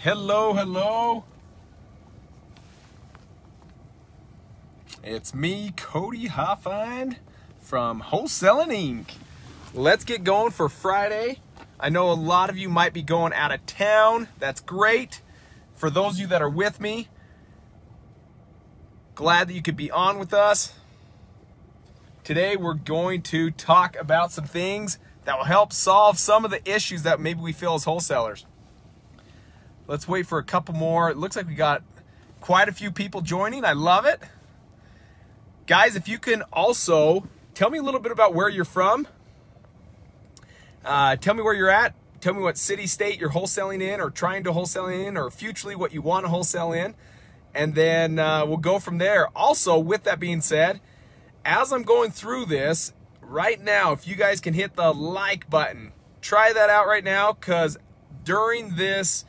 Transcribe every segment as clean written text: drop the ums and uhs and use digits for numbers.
Hello, hello. It's me, Cody Hoffine from Wholesaling Inc. Let's get going for Friday. I know a lot of you might be going out of town. That's great. For those of you that are with me, glad that you could be on with us. Today we're going to talk about some things that will help solve some of the issues that maybe we feel as wholesalers. Let's wait for a couple more. It looks like we got quite a few people joining. I love it. Guys, if you can also tell me a little bit about where you're from. Tell me where you're at. Tell me what city, state you're wholesaling in or trying to wholesale in, or futurely what you want to wholesale in. And then we'll go from there. Also, with that being said, as I'm going through this right now, if you guys can hit the like button, try that out right now, because during this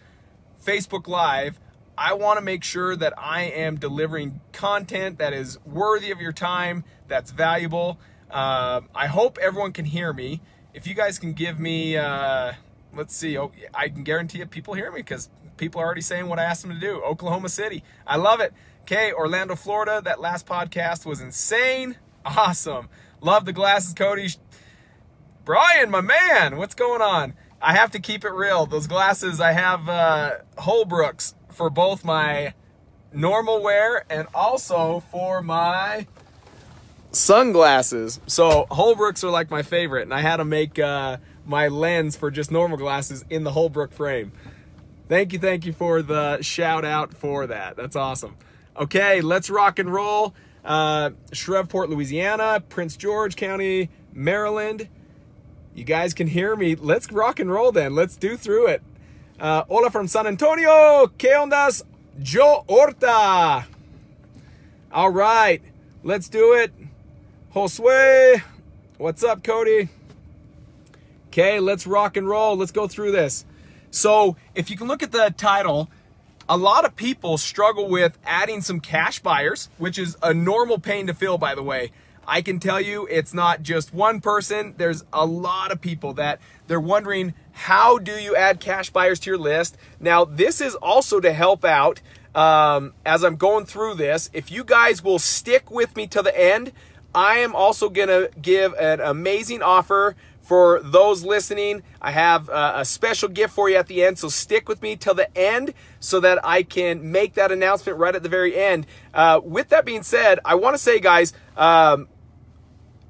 Facebook Live, I want to make sure that I am delivering content that is worthy of your time, that's valuable. I hope everyone can hear me. If you guys can give me, let's see, I can guarantee you people hear me because people are already saying what I asked them to do. Oklahoma City. I love it. Okay, Orlando, Florida. That last podcast was insane. Awesome. Love the glasses, Cody. Brian, my man, what's going on? I have to keep it real. Those glasses, I have Holbrooks for both my normal wear and also for my sunglasses. So Holbrooks are like my favorite, and I had to make my lens for just normal glasses in the Holbrook frame. Thank you for the shout out for that. That's awesome. Okay, let's rock and roll. Shreveport, Louisiana, Prince George County, Maryland. You guys can hear me. Let's rock and roll then. Let's do through it. Hola from San Antonio. ¿Qué ondas? Joe Horta. All right, let's do it. Josue. What's up, Cody? Okay, let's rock and roll. Let's go through this. So if you can look at the title, a lot of people struggle with adding some cash buyers, which is a normal pain to fill, by the way. I can tell you it's not just one person. There's a lot of people that they're wondering, how do you add cash buyers to your list? Now, this is also to help out as I'm going through this. If you guys will stick with me to the end, I am also going to give an amazing offer for those listening. I have a special gift for you at the end, so stick with me till the end so that I can make that announcement right at the very end. With that being said, I want to say, guys,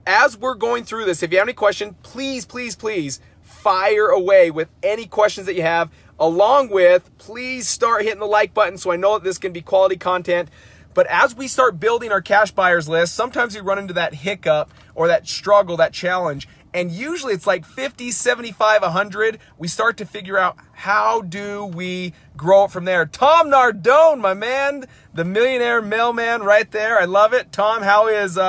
as we're going through this, if you have any questions, please fire away with any questions that you have. Along with, please start hitting the like button so I know that this can be quality content. But as we start building our cash buyers list, sometimes we run into that hiccup or that struggle, that challenge. And usually it's like 50, 75, 100. We start to figure out, how do we grow it from there? Tom Nardone, my man, the millionaire mailman right there. I love it. Tom, how is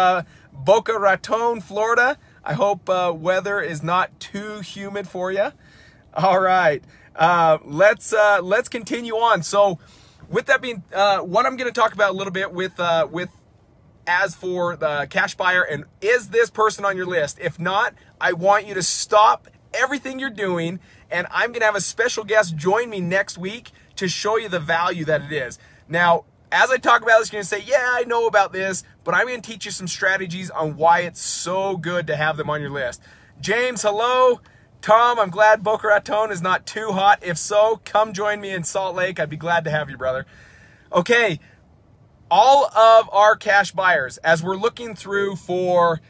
Boca Raton, Florida? I hope weather is not too humid for you. All right, let's continue on. So with that being, what I'm going to talk about a little bit with as for the cash buyer, and is this person on your list? If not, I want you to stop everything you're doing, and I'm going to have a special guest join me next week to show you the value that it is. Now, as I talk about this, you're going to say, yeah, I know about this, but I'm going to teach you some strategies on why it's so good to have them on your list. James, hello. Tom, I'm glad Boca Raton is not too hot. If so, come join me in Salt Lake. I'd be glad to have you, brother. Okay, all of our cash buyers, as we're looking through for,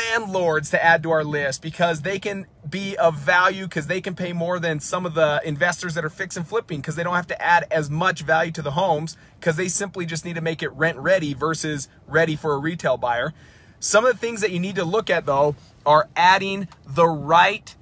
landlords to add to our list, because they can be of value, because they can pay more than some of the investors that are fix and flipping, because they don't have to add as much value to the homes, because they simply just need to make it rent ready versus ready for a retail buyer. Some of the things that you need to look at, though, are adding the right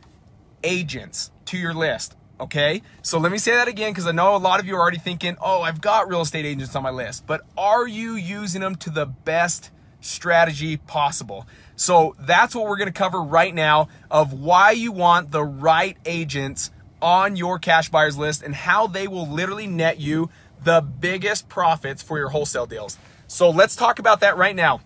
agents to your list. Okay, so let me say that again, because I know a lot of you are already thinking, oh, I've got real estate agents on my list, but are you using them to the best strategy possible? So that's what we're going to cover right now, of why you want the right agents on your cash buyers list and how they will literally net you the biggest profits for your wholesale deals. So let's talk about that right now.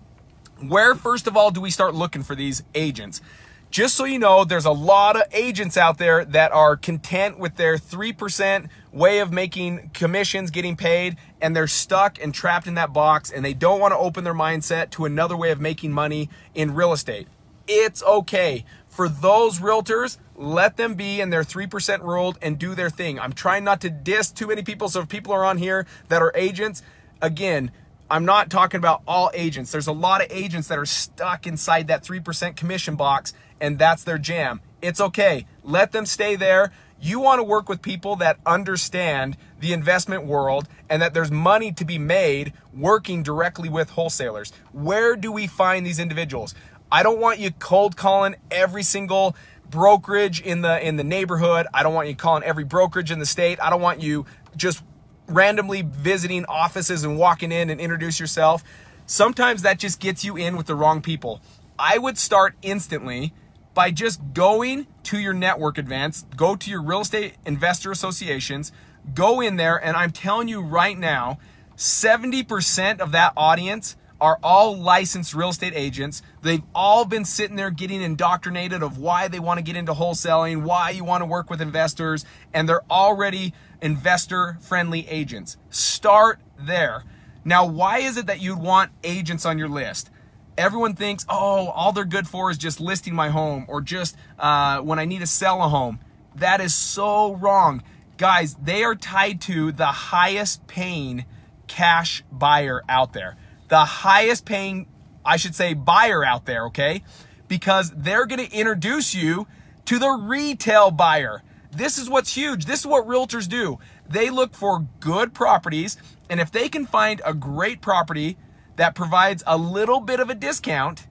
Where, first of all, do we start looking for these agents? Just so you know, there's a lot of agents out there that are content with their 3% way of making commissions, getting paid, and they're stuck and trapped in that box, and they don't want to open their mindset to another way of making money in real estate. It's okay. For those realtors, let them be in their 3% world and do their thing. I'm trying not to diss too many people, so if people are on here that are agents, again, I'm not talking about all agents. There's a lot of agents that are stuck inside that 3% commission box, and that's their jam. It's okay. Let them stay there. You want to work with people that understand the investment world and that there's money to be made working directly with wholesalers. Where do we find these individuals? I don't want you cold calling every single brokerage in the neighborhood. I don't want you calling every brokerage in the state. I don't want you just randomly visiting offices and walking in and introduce yourself. Sometimes that just gets you in with the wrong people. I would start instantly by just going to your network events, go to your real estate investor associations, go in there, and I'm telling you right now, 70% of that audience are all licensed real estate agents. They've all been sitting there getting indoctrinated of why they want to get into wholesaling, why you want to work with investors, and they're already investor-friendly agents. Start there. Now, why is it that you'd want agents on your list? Everyone thinks, oh, all they're good for is just listing my home or just when I need to sell a home. That is so wrong. Guys, they are tied to the highest paying cash buyer out there. The highest paying, I should say, buyer out there, okay? Because they're going to introduce you to the retail buyer. This is what's huge. This is what realtors do. They look for good properties, and if they can find a great property that provides a little bit of a discount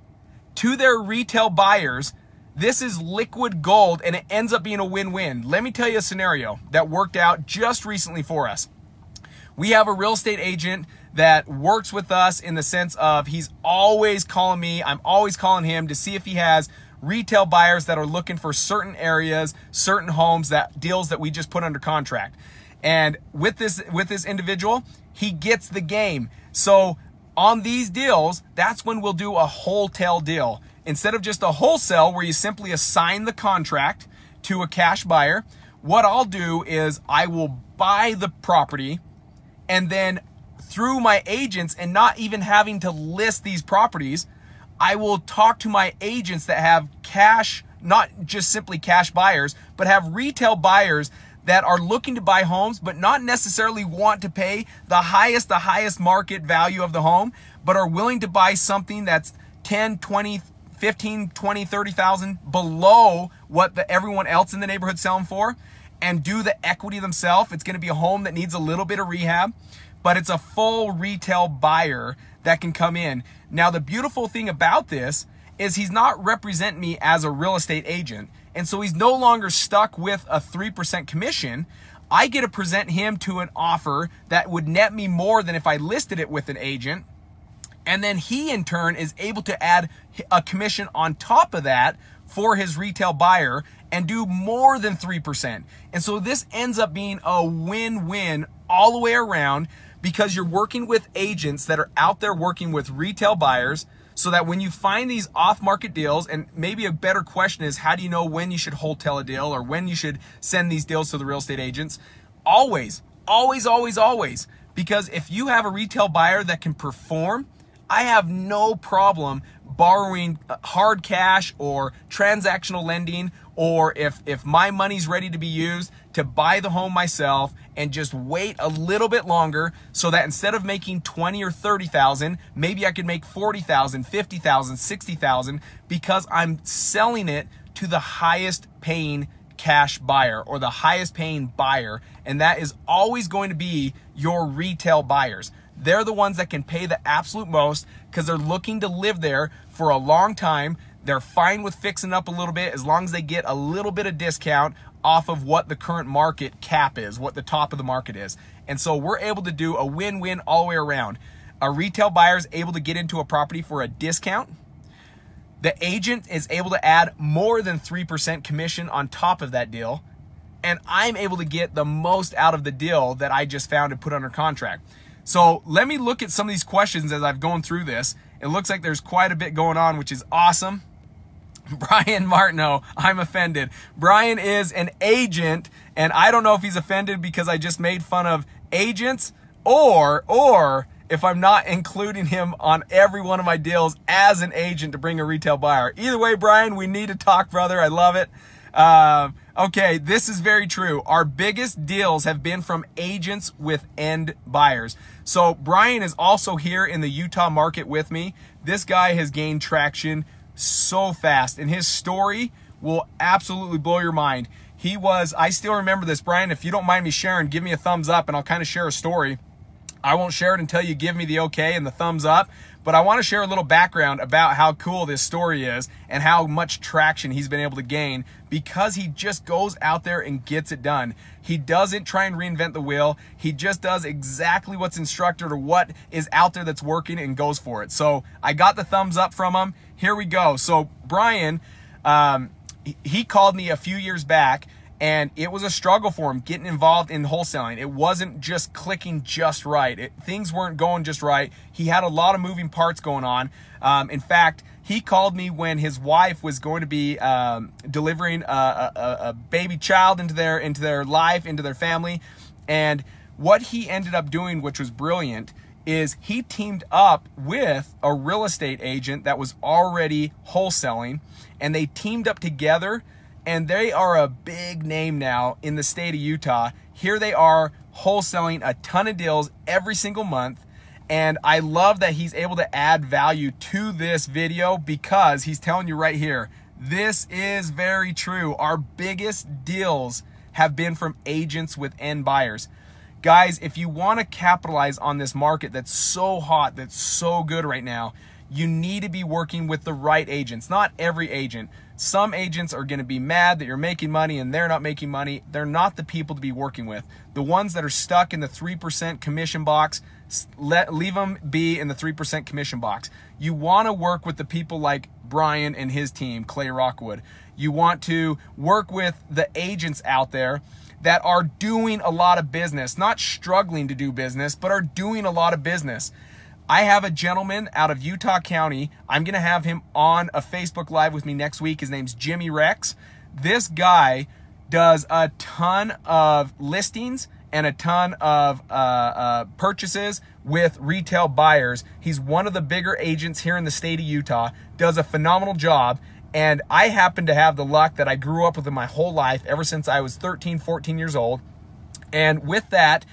to their retail buyers, this is liquid gold, and it ends up being a win-win. Let me tell you a scenario that worked out just recently for us. We have a real estate agent that works with us in the sense of he's always calling me, I'm always calling him to see if he has retail buyers that are looking for certain areas, certain homes, that deals that we just put under contract. And with this individual, he gets the game. So on these deals, that's when we'll do a wholesale deal. Instead of just a wholesale where you simply assign the contract to a cash buyer, what I'll do is I will buy the property, and then through my agents, and not even having to list these properties, I will talk to my agents that have cash, not just simply cash buyers, but have retail buyers that are looking to buy homes, but not necessarily want to pay the highest market value of the home, but are willing to buy something that's 10, 20, 15, 20, 30,000 below what everyone else in the neighborhood selling for, and do the equity themselves. It's going to be a home that needs a little bit of rehab, but it's a full retail buyer that can come in. Now, the beautiful thing about this is he's not representing me as a real estate agent, and so he's no longer stuck with a 3% commission. I get to present him to an offer that would net me more than if I listed it with an agent, and then he in turn is able to add a commission on top of that for his retail buyer and do more than 3%. And so this ends up being a win-win all the way around, because you're working with agents that are out there working with retail buyers, so that when you find these off-market deals, and maybe a better question is, how do you know when you should wholesale a deal or when you should send these deals to the real estate agents? Always, always, always, always. Because if you have a retail buyer that can perform, I have no problem borrowing hard cash or transactional lending, or if my money's ready to be used, to buy the home myself and just wait a little bit longer, so that instead of making 20 or 30,000, maybe I could make 40,000, 50,000, 60,000, because I'm selling it to the highest paying cash buyer or the highest paying buyer. And that is always going to be your retail buyers. They're the ones that can pay the absolute most because they're looking to live there for a long time. They're fine with fixing up a little bit as long as they get a little bit of discount off of what the current market cap is, what the top of the market is. And so we're able to do a win-win all the way around. A retail buyer is able to get into a property for a discount. The agent is able to add more than 3% commission on top of that deal. And I'm able to get the most out of the deal that I just found and put under contract. So let me look at some of these questions as I've gone through this. It looks like there's quite a bit going on, which is awesome. Brian Martineau, I'm offended. Brian is an agent, and I don't know if he's offended because I just made fun of agents, or if I'm not including him on every one of my deals as an agent to bring a retail buyer. Either way, Brian, we need to talk, brother. I love it. Okay, this is very true. Our biggest deals have been from agents with end buyers. So Brian is also here in the Utah market with me. This guy has gained traction so fast, and his story will absolutely blow your mind. I still remember this, Brian. If you don't mind me sharing, give me a thumbs up and I'll kind of share a story. I won't share it until you give me the okay and the thumbs up, but I want to share a little background about how cool this story is and how much traction he's been able to gain because he just goes out there and gets it done. He doesn't try and reinvent the wheel. He just does exactly what's instructed or what is out there that's working and goes for it. So I got the thumbs up from him. Here we go. So Brian, he called me a few years back, and it was a struggle for him getting involved in wholesaling. It wasn't just clicking just right. Things weren't going just right. He had a lot of moving parts going on. In fact, he called me when his wife was going to be delivering a baby child into their life, into their family. And what he ended up doing, which was brilliant, is he teamed up with a real estate agent that was already wholesaling, and they teamed up together. And they are a big name now in the state of Utah. Here they are wholesaling a ton of deals every single month. And I love that he's able to add value to this video because he's telling you right here, this is very true. Our biggest deals have been from agents with end buyers. Guys, if you want to capitalize on this market that's so hot, that's so good right now, you need to be working with the right agents. Not every agent. Some agents are going to be mad that you're making money and they're not making money. They're not the people to be working with. The ones that are stuck in the 3% commission box, leave them be in the 3% commission box. You want to work with the people like Brian and his team, Clay Rockwood. You want to work with the agents out there that are doing a lot of business, not struggling to do business, but are doing a lot of business. I have a gentleman out of Utah County. I'm going to have him on a Facebook Live with me next week. His name's Jimmy Rex. This guy does a ton of listings and a ton of purchases with retail buyers. He's one of the bigger agents here in the state of Utah, does a phenomenal job. And I happen to have the luck that I grew up with him my whole life, ever since I was 13, 14 years old. And with that,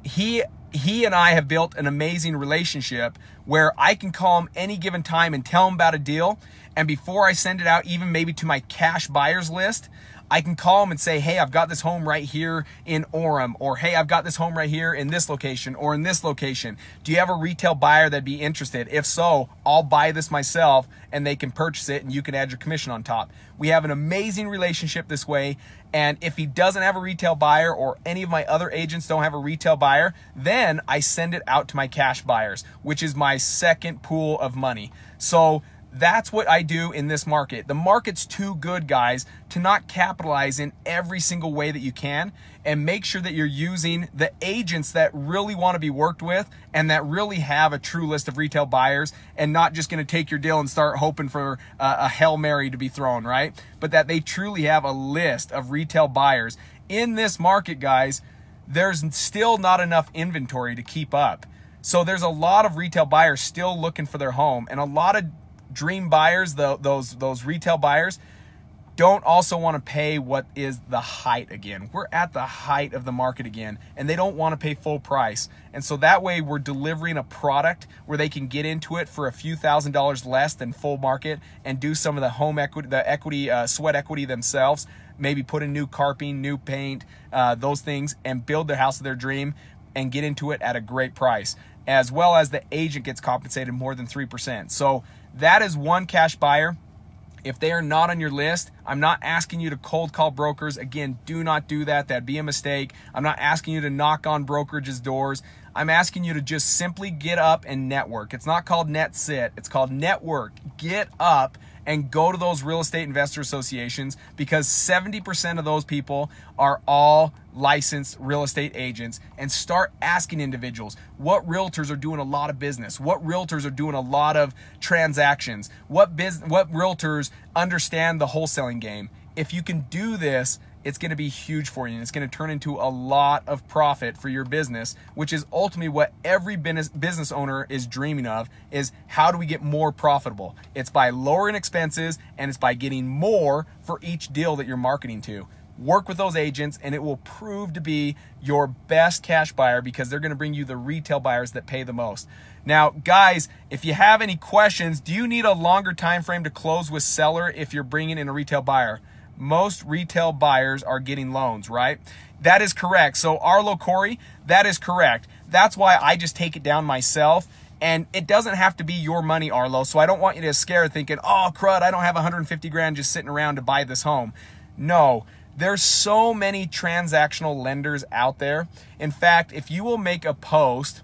he and I have built an amazing relationship where I can call him any given time and tell him about a deal. And before I send it out, even maybe to my cash buyers list, I can call him and say, hey, I've got this home right here in Orem, or hey, I've got this home right here in this location or in this location. Do you have a retail buyer that'd be interested? If so, I'll buy this myself and they can purchase it and you can add your commission on top. We have an amazing relationship this way. And if he doesn't have a retail buyer or any of my other agents don't have a retail buyer, then I send it out to my cash buyers, which is my second pool of money. So that's what I do in this market. The market's too good, guys, to not capitalize in every single way that you can, and make sure that you're using the agents that really want to be worked with and that really have a true list of retail buyers, and not just going to take your deal and start hoping for a Hail Mary to be thrown, right? But that they truly have a list of retail buyers. In this market, guys, there's still not enough inventory to keep up. So there's a lot of retail buyers still looking for their home, and a lot of dream buyers, those retail buyers, don't also want to pay what is the height again. We're at the height of the market again, and they don't want to pay full price. And so that way we're delivering a product where they can get into it for a few $1,000s less than full market and do some of the home equity, sweat equity themselves, maybe put in new carpeting, new paint, those things, and build their house of their dream and get into it at a great price, as well as the agent gets compensated more than 3%. So that is one cash buyer. If they are not on your list, I'm not asking you to cold call brokers. Again, do not do that. That'd be a mistake. I'm not asking you to knock on brokerages' doors. I'm asking you to just simply get up and network. It's not called net sit. It's called network. Get up and go to those real estate investor associations, because 70% of those people are all licensed real estate agents, and start asking individuals what realtors are doing a lot of business, what realtors are doing a lot of transactions, what realtors understand the wholesaling game. If you can do this, it's going to be huge for you, and it's going to turn into a lot of profit for your business, which is ultimately what every business owner is dreaming of, is how do we get more profitable? It's by lowering expenses, and it's by getting more for each deal that you're marketing to. Work with those agents, and it will prove to be your best cash buyer, because they're going to bring you the retail buyers that pay the most. Now, guys, if you have any questions, do you need a longer time frame to close with seller if you're bringing in a retail buyer? Most retail buyers are getting loans, right? That is correct. So Arlo Corey, that is correct. That's why I just take it down myself. And it doesn't have to be your money, Arlo. So I don't want you to scare thinking, oh, crud, I don't have 150 grand just sitting around to buy this home. No, there's so many transactional lenders out there. In fact, if you will make a post,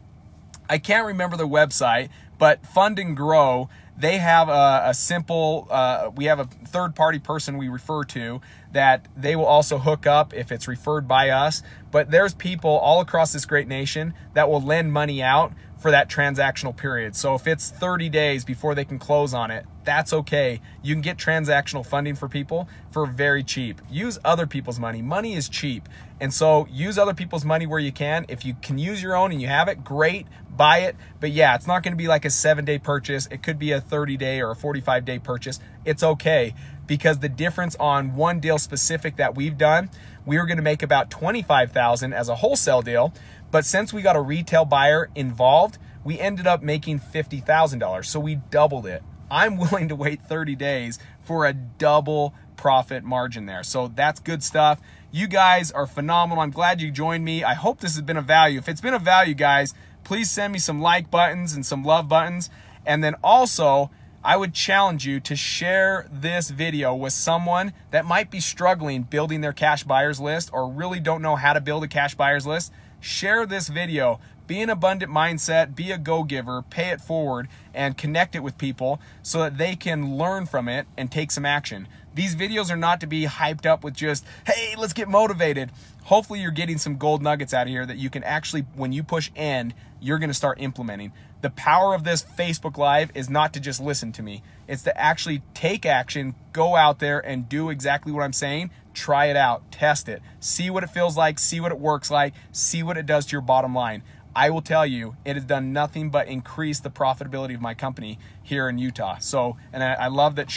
I can't remember the website, but Fund and Grow, they have a simple, we have a third-party person we refer to that they will also hook up if it's referred by us. But there's people all across this great nation that will lend money out for that transactional period. So if it's 30 days before they can close on it, that's okay. You can get transactional funding for people for very cheap. Use other people's money. Money is cheap. And so use other people's money where you can. If you can use your own and you have it, great, buy it. But yeah, it's not going to be like a 7-day purchase. It could be a 30-day or a 45-day purchase. It's okay, because the difference on one deal specific that we've done, we were going to make about $25,000 as a wholesale deal. But since we got a retail buyer involved, we ended up making $50,000. So we doubled it. I'm willing to wait 30 days for a double profit margin there. So that's good stuff. You guys are phenomenal. I'm glad you joined me. I hope this has been of value. If it's been of value, guys, please send me some like buttons and some love buttons. And then also, I would challenge you to share this video with someone that might be struggling building their cash buyers list, or really don't know how to build a cash buyers list. Share this video. Be an abundant mindset, be a go-giver, pay it forward, and connect it with people so that they can learn from it and take some action. These videos are not to be hyped up with just, hey, let's get motivated. Hopefully you're getting some gold nuggets out of here that you can actually, when you push end, you're going to start implementing. The power of this Facebook Live is not to just listen to me. It's to actually take action, go out there and do exactly what I'm saying. Try it out, test it, see what it feels like, see what it works like, see what it does to your bottom line. I will tell you, it has done nothing but increase the profitability of my company here in Utah. So, and I love that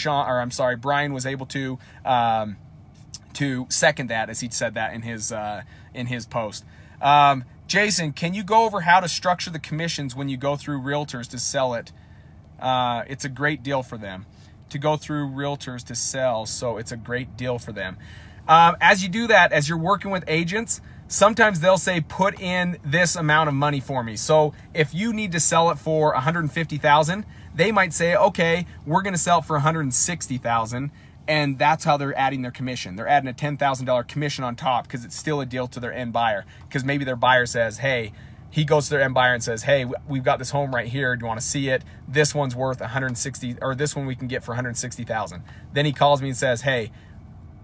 Brian was able to second that, as he said that in his post. Jason, can you go over how to structure the commissions when you go through realtors to sell it? It's a great deal for them to go through realtors to sell. So it's a great deal for them. As you do that, as you're working with agents, sometimes they'll say, put in this amount of money for me. So if you need to sell it for $150,000, they might say, okay, we're going to sell it for $160,000. And that's how they're adding their commission. They're adding a $10,000 commission on top, because it's still a deal to their end buyer. Because maybe their buyer says, hey, he goes to their end buyer and says, hey, we've got this home right here. Do you want to see it? This one's worth 160, or this one we can get for 160,000. Then he calls me and says, hey,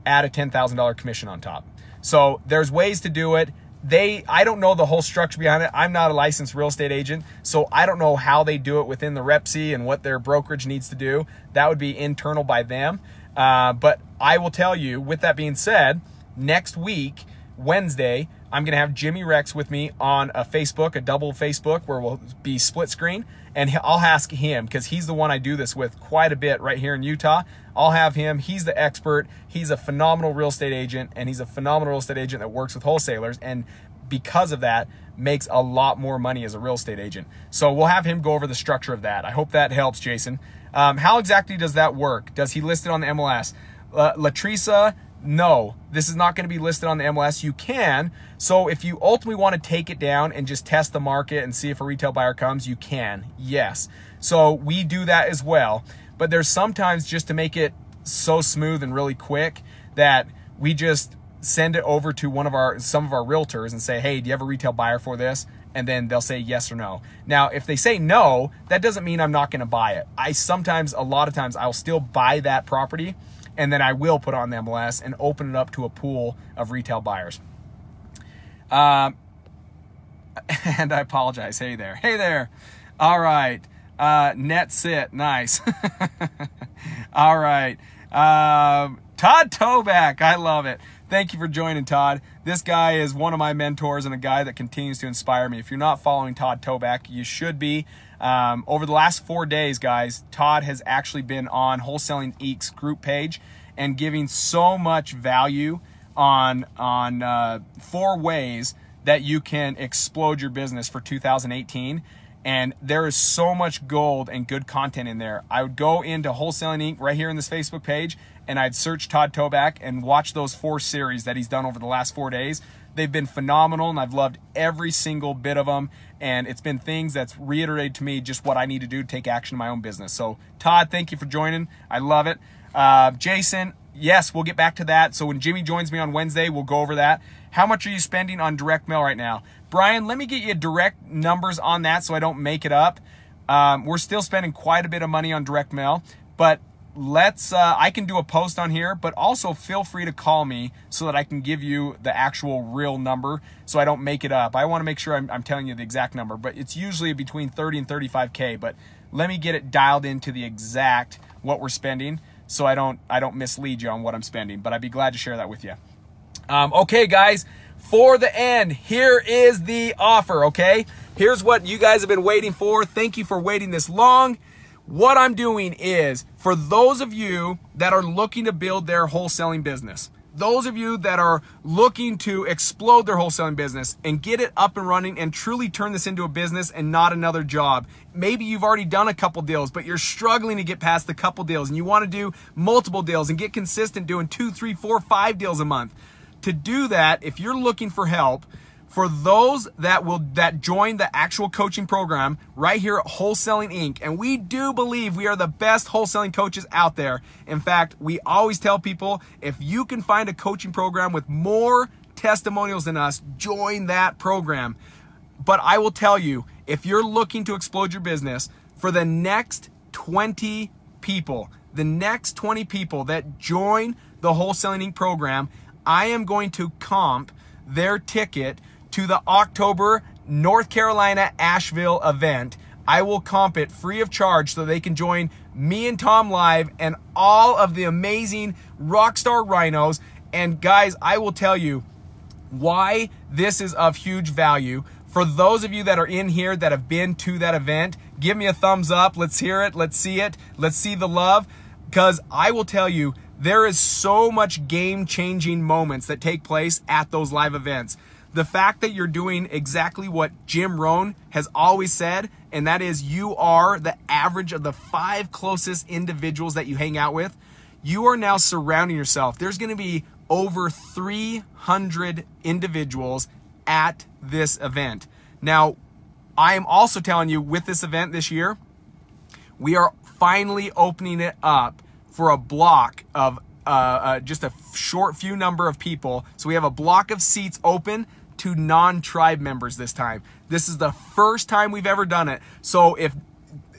add a $10,000 commission on top. So there's ways to do it. I don't know the whole structure behind it. I'm not a licensed real estate agent, so I don't know how they do it within the REPC and what their brokerage needs to do. That would be internal by them. But I will tell you, with that being said, next week, Wednesday, I'm going to have Jimmy Rex with me on a Facebook, a double Facebook, where we'll be split screen. And I'll ask him, because he's the one I do this with quite a bit right here in Utah. I'll have him. He's the expert. He's a phenomenal real estate agent, and he's a phenomenal real estate agent that works with wholesalers. And because of that, makes a lot more money as a real estate agent. So we'll have him go over the structure of that. I hope that helps, Jason. How exactly does that work? Does he list it on the MLS? Latrisa, no, this is not going to be listed on the MLS. You can. So if you ultimately want to take it down and just test the market and see if a retail buyer comes, you can. Yes. So we do that as well. But there's sometimes, just to make it so smooth and really quick, that we just send it over to some of our realtors and say, hey, do you have a retail buyer for this? and then they'll say yes or no. Now, if they say no, that doesn't mean I'm not going to buy it. A lot of times, I'll still buy that property, and then I will put on the MLS and open it up to a pool of retail buyers. And I apologize. Hey there. Hey there. All right. Net sit. Nice. All right. Todd Toback. I love it. Thank you for joining, Todd. This guy is one of my mentors and a guy that continues to inspire me. If you're not following Todd Toback, you should be. Over the last 4 days, guys, Todd has actually been on Wholesaling Inc.'s group page and giving so much value on 4 ways that you can explode your business for 2018. And there is so much gold and good content in there. I would go into Wholesaling Inc. right here in this Facebook page, and I'd search Todd Toback and watch those 4 series that he's done over the last 4 days. They've been phenomenal, and I've loved every single bit of them. And it's been things that's reiterated to me just what I need to do to take action in my own business. So, Todd, thank you for joining. I love it. Jason, yes, we'll get back to that. So when Jimmy joins me on Wednesday, we'll go over that. How much are you spending on direct mail right now? Brian, let me get you direct numbers on that so I don't make it up. We're still spending quite a bit of money on direct mail, but I can do a post on here, but also feel free to call me so that I can give you the actual real number so I don't make it up. I want to make sure I'm telling you the exact number, but it's usually between 30 and 35K, but let me get it dialed into the exact what we're spending so I don't mislead you on what I'm spending, but I'd be glad to share that with you. Okay, guys, for the end, here is the offer, okay? Here's what you guys have been waiting for. Thank you for waiting this long. What I'm doing is, for those of you that are looking to build their wholesaling business, those of you that are looking to explode their wholesaling business and get it up and running and truly turn this into a business and not another job. Maybe you've already done a couple deals, but you're struggling to get past the couple deals and you want to do multiple deals and get consistent doing 2, 3, 4, 5 deals a month. To do that, if you're looking for help, for those that join the actual coaching program right here at Wholesaling Inc., and we do believe we are the best wholesaling coaches out there. In fact, we always tell people, if you can find a coaching program with more testimonials than us, join that program. But I will tell you, if you're looking to explode your business, for the next 20 people that join the Wholesaling Inc. program, I am going to comp their ticket to the October North Carolina Asheville event. I will comp it free of charge so they can join me and Tom live and all of the amazing rockstar rhinos. And guys, I will tell you why this is of huge value. For those of you that are in here that have been to that event, give me a thumbs up. Let's hear it. Let's see it. Let's see the love. Because I will tell you, there is so much game-changing moments that take place at those live events. The fact that you're doing exactly what Jim Rohn has always said, and that is you are the average of the 5 closest individuals that you hang out with. You are now surrounding yourself. There's going to be over 300 individuals at this event. Now, I am also telling you, with this event this year, we are finally opening it up for a block of just a short few number of people. So we have a block of seats open to non-tribe members this time. This is the first time we've ever done it. So if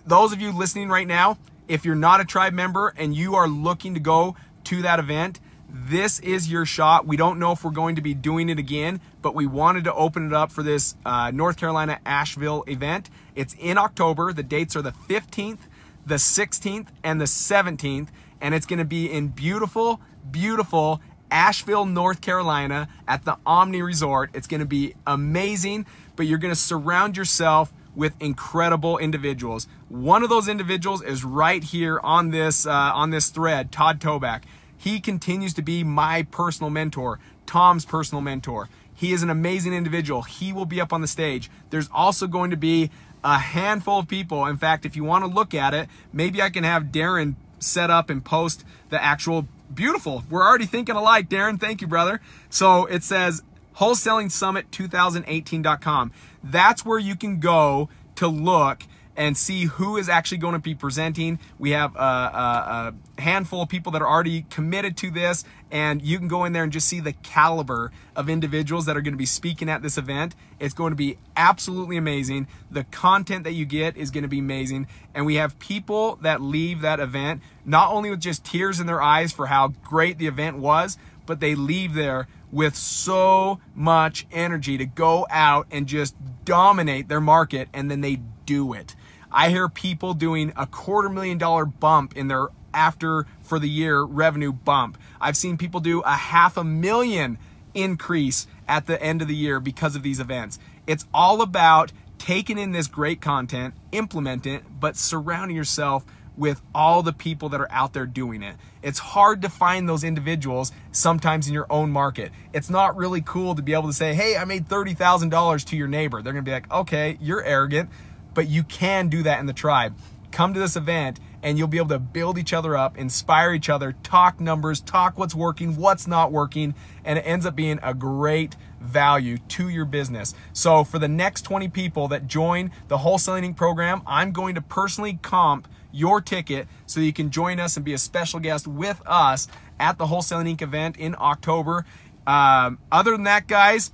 those of you listening right now, if you're not a tribe member and you are looking to go to that event, this is your shot. We don't know if we're going to be doing it again, but we wanted to open it up for this North Carolina Asheville event. It's in October. The dates are the 15th, the 16th, and the 17th. And it's going to be in beautiful, beautiful Asheville, North Carolina at the Omni Resort. It's going to be amazing, but you're going to surround yourself with incredible individuals. One of those individuals is right here on this thread, Todd Toback. He continues to be my personal mentor, Tom's personal mentor. He is an amazing individual. He will be up on the stage. There's also going to be a handful of people. In fact, if you want to look at it, maybe I can have Darren set up and post the actual beautiful. We're already thinking alike, Darren. Thank you, brother. So it says Wholesaling Summit 2018.com. That's where you can go to look and see who is actually going to be presenting. We have a handful of people that are already committed to this, and you can go in there and just see the caliber of individuals that are going to be speaking at this event. It's going to be absolutely amazing. The content that you get is going to be amazing, and we have people that leave that event not only with just tears in their eyes for how great the event was, but they leave there with so much energy to go out and just dominate their market, and then they do it. I hear people doing a $250,000 bump in their after for the year revenue bump. I've seen people do a $500,000 increase at the end of the year because of these events. It's all about taking in this great content, implementing it, but surrounding yourself with all the people that are out there doing it. It's hard to find those individuals sometimes in your own market. It's not really cool to be able to say, hey, I made $30,000 to your neighbor. They're gonna be like, okay, you're arrogant, but you can do that in the tribe. Come to this event and you'll be able to build each other up, inspire each other, talk numbers, talk what's working, what's not working, and it ends up being a great value to your business. So for the next 20 people that join the Wholesaling Inc. program, I'm going to personally comp your ticket so you can join us and be a special guest with us at the Wholesaling Inc. event in October. Other than that, guys,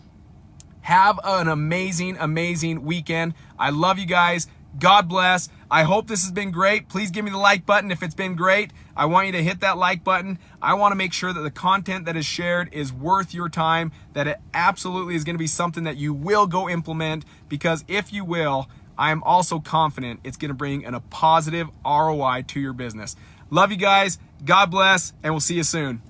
have an amazing, amazing weekend. I love you guys. God bless. I hope this has been great. Please give me the like button if it's been great. I want you to hit that like button. I want to make sure that the content that is shared is worth your time, that it absolutely is going to be something that you will go implement, because if you will, I am also confident it's going to bring a positive ROI to your business. Love you guys. God bless, and we'll see you soon.